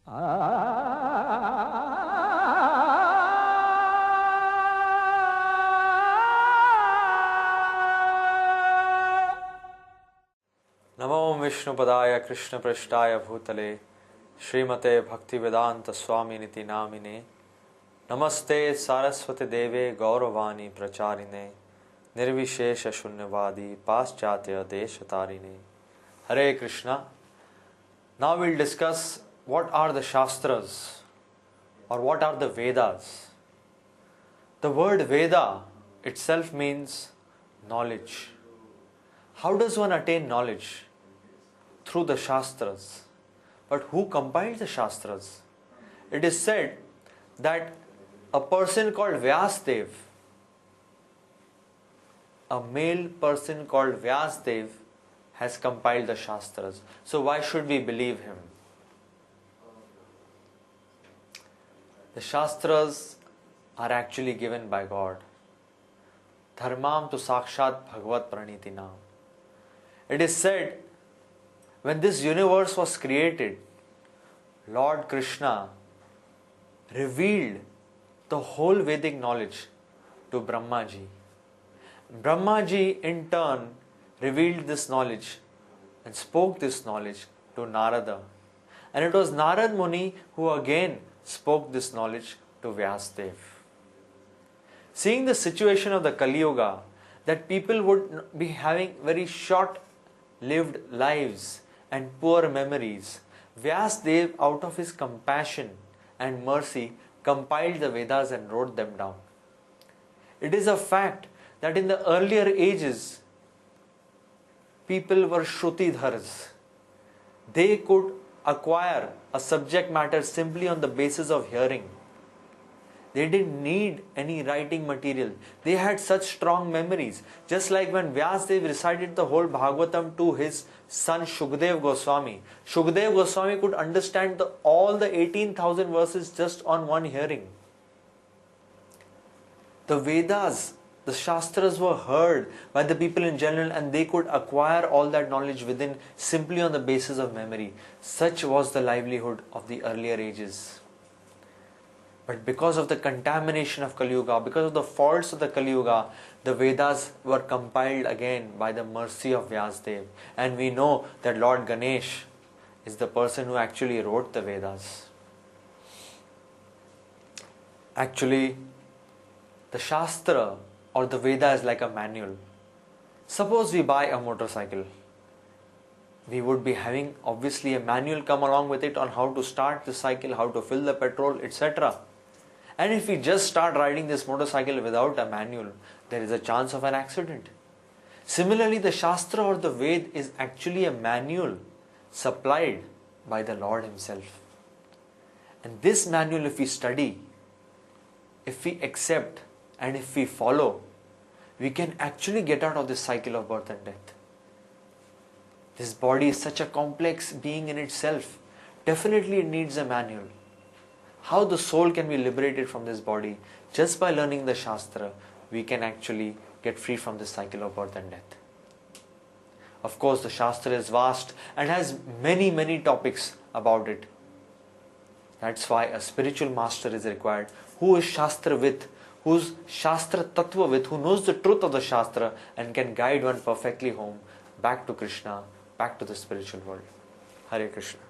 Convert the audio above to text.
नमो विष्णुपदाय कृष्णपृष्ठाय भूतले श्रीमते भक्तिवेदांत स्वामिनिति नामिने नमस्ते सारस्वती देवे गौरवाणी प्रचारिणे निर्विशेष शून्यवादी पाश्चात्य देशतारिणे. Hare Krishna. Now we'll discuss what are the Shastras or what are the Vedas. The word Veda itself means knowledge. How does one attain knowledge? Through the Shastras. But who compiled the Shastras? It is said that a person called Vyasdev, a male person called Vyasdev, has compiled the Shastras. So why should we believe him? The Shastras are actually given by God. Dharmam tu sakshat bhagavat pranitinam. It is said, when this universe was created, Lord Krishna revealed the whole Vedic knowledge to Brahmaji. Brahmaji in turn revealed this knowledge and spoke this knowledge to Narada. And it was Narad Muni who again spoke this knowledge to Vyasdev. Seeing the situation of the Kali Yuga, that people would be having very short-lived lives and poor memories, Vyasdev, out of his compassion and mercy, compiled the Vedas and wrote them down. It is a fact that in the earlier ages, people were Shrutidhars. They could acquire a subject matter simply on the basis of hearing. They didn't need any writing material. They had such strong memories. Just like when Vyasdev recited the whole Bhagavatam to his son Shukdev Goswami. Shukdev Goswami could understand all the 18,000 verses just on one hearing. The Vedas, the Shastras were heard by the people in general, and they could acquire all that knowledge within simply on the basis of memory. Such was the livelihood of the earlier ages. But because of the contamination of Kali Yuga, because of the faults of the Kali Yuga, the Vedas were compiled again by the mercy of Vyasdev. And we know that Lord Ganesh is the person who actually wrote the Vedas. Actually, the Shastra or the Veda is like a manual. Suppose we buy a motorcycle. We would be having obviously a manual come along with it on how to start the cycle, how to fill the petrol, etc. And if we just start riding this motorcycle without a manual, there is a chance of an accident. Similarly, the Shastra or the Ved is actually a manual supplied by the Lord Himself. And this manual, if we study, if we accept, and if we follow, we can actually get out of this cycle of birth and death. This body is such a complex being in itself. Definitely it needs a manual. How the soul can be liberated from this body? Just by learning the Shastra, we can actually get free from this cycle of birth and death. Of course, the Shastra is vast and has many topics about it. That's why a spiritual master is required, who is Shastra with, who's Shastra Tattva with, who knows the truth of the Shastra and can guide one perfectly home, back to Krishna, back to the spiritual world. Hare Krishna.